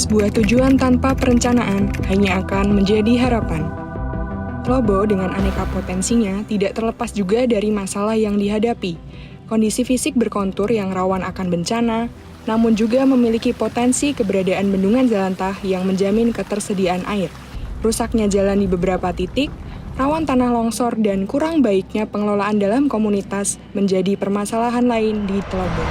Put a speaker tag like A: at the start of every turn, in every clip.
A: Sebuah tujuan tanpa perencanaan hanya akan menjadi harapan. Tlobo dengan aneka potensinya tidak terlepas juga dari masalah yang dihadapi. Kondisi fisik berkontur yang rawan akan bencana, namun juga memiliki potensi keberadaan bendungan jelantah yang menjamin ketersediaan air. Rusaknya jalan di beberapa titik, rawan tanah longsor, dan kurang baiknya pengelolaan dalam komunitas menjadi permasalahan lain di Tlobo.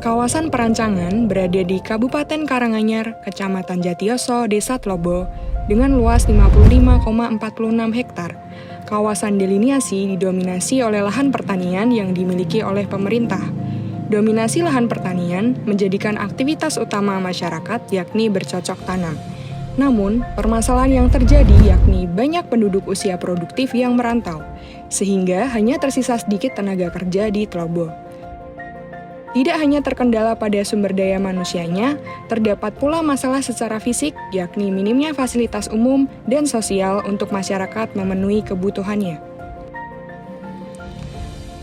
A: Kawasan perancangan berada di Kabupaten Karanganyar, Kecamatan Jatiyoso, Desa Tlobo, dengan luas 55,46 hektar. Kawasan deliniasi didominasi oleh lahan pertanian yang dimiliki oleh pemerintah. Dominasi lahan pertanian menjadikan aktivitas utama masyarakat yakni bercocok tanam. Namun, permasalahan yang terjadi yakni banyak penduduk usia produktif yang merantau, sehingga hanya tersisa sedikit tenaga kerja di Tlobo. Tidak hanya terkendala pada sumber daya manusianya, terdapat pula masalah secara fisik, yakni minimnya fasilitas umum dan sosial untuk masyarakat memenuhi kebutuhannya.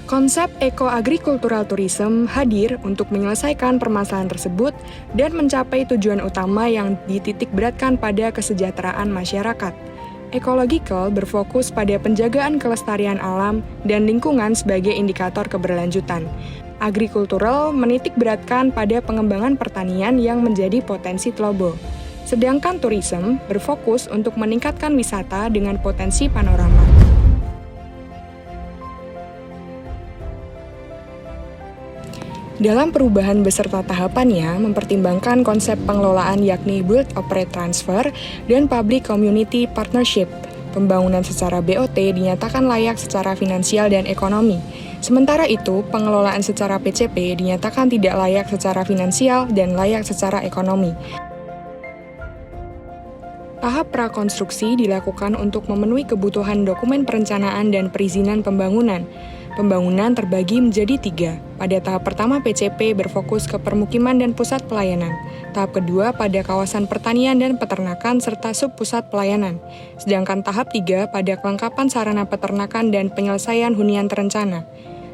A: Konsep Eco-Agricultural Tourism hadir untuk menyelesaikan permasalahan tersebut dan mencapai tujuan utama yang dititikberatkan pada kesejahteraan masyarakat. Ecological berfokus pada penjagaan kelestarian alam dan lingkungan sebagai indikator keberlanjutan. Agrikultural menitikberatkan pada pengembangan pertanian yang menjadi potensi Tlobo. Sedangkan tourism berfokus untuk meningkatkan wisata dengan potensi panorama. Dalam perubahan beserta tahapannya, mempertimbangkan konsep pengelolaan yakni Build, Operate, Transfer, dan Public Community Partnership. Pembangunan secara BOT dinyatakan layak secara finansial dan ekonomi. Sementara itu, pengelolaan secara PCP dinyatakan tidak layak secara finansial dan layak secara ekonomi. Tahap prakonstruksi dilakukan untuk memenuhi kebutuhan dokumen perencanaan dan perizinan pembangunan. Pembangunan terbagi menjadi 3. Pada tahap pertama PCP berfokus ke permukiman dan pusat pelayanan. Tahap kedua pada kawasan pertanian dan peternakan serta sub-pusat pelayanan. Sedangkan tahap 3 pada kelengkapan sarana peternakan dan penyelesaian hunian terencana.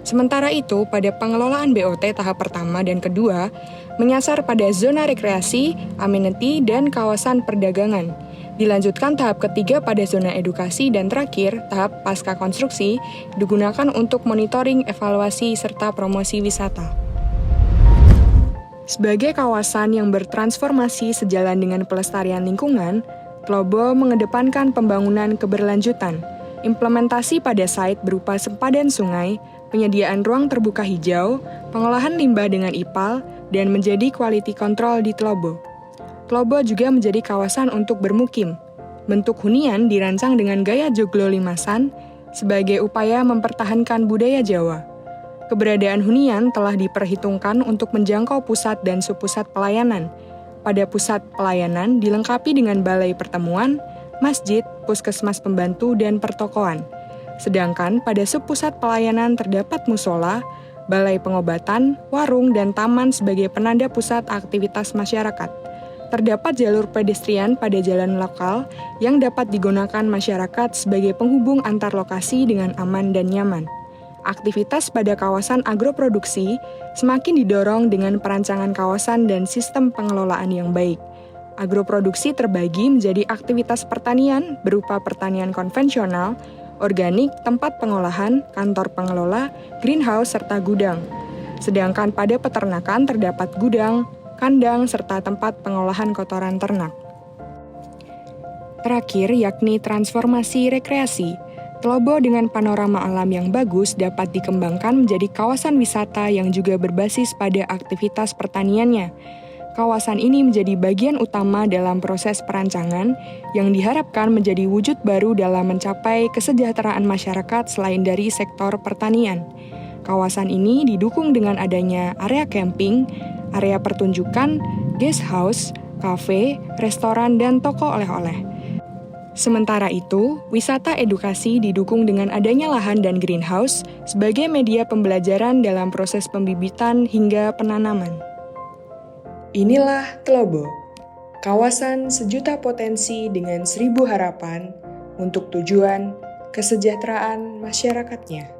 A: Sementara itu, pada pengelolaan BOT tahap pertama dan kedua, menyasar pada zona rekreasi, amenity, dan kawasan perdagangan. Dilanjutkan tahap ketiga pada zona edukasi dan terakhir, tahap pasca konstruksi, digunakan untuk monitoring, evaluasi, serta promosi wisata. Sebagai kawasan yang bertransformasi sejalan dengan pelestarian lingkungan, Tlobo mengedepankan pembangunan keberlanjutan. Implementasi pada site berupa sempadan sungai, penyediaan ruang terbuka hijau, pengolahan limbah dengan IPAL, dan menjadi quality control di Tlobo. Tlobo juga menjadi kawasan untuk bermukim. Bentuk hunian dirancang dengan gaya joglo limasan sebagai upaya mempertahankan budaya Jawa. Keberadaan hunian telah diperhitungkan untuk menjangkau pusat dan subpusat pelayanan. Pada pusat pelayanan dilengkapi dengan balai pertemuan, masjid, puskesmas pembantu, dan pertokoan. Sedangkan pada subpusat pelayanan terdapat musola, balai pengobatan, warung, dan taman sebagai penanda pusat aktivitas masyarakat. Terdapat jalur pedestrian pada jalan lokal yang dapat digunakan masyarakat sebagai penghubung antar lokasi dengan aman dan nyaman. Aktivitas pada kawasan agroproduksi semakin didorong dengan perancangan kawasan dan sistem pengelolaan yang baik. Agroproduksi terbagi menjadi aktivitas pertanian berupa pertanian konvensional, organik, tempat pengolahan, kantor pengelola, greenhouse, serta gudang. Sedangkan pada peternakan terdapat gudang, kandang, serta tempat pengolahan kotoran ternak. Terakhir, yakni transformasi rekreasi. Tlobo dengan panorama alam yang bagus dapat dikembangkan menjadi kawasan wisata yang juga berbasis pada aktivitas pertaniannya. Kawasan ini menjadi bagian utama dalam proses perancangan yang diharapkan menjadi wujud baru dalam mencapai kesejahteraan masyarakat selain dari sektor pertanian. Kawasan ini didukung dengan adanya area camping, area pertunjukan, guest house, kafe, restoran, dan toko oleh-oleh. Sementara itu, wisata edukasi didukung dengan adanya lahan dan greenhouse sebagai media pembelajaran dalam proses pembibitan hingga penanaman. Inilah Tlobo, kawasan sejuta potensi dengan 1000 harapan untuk tujuan kesejahteraan masyarakatnya.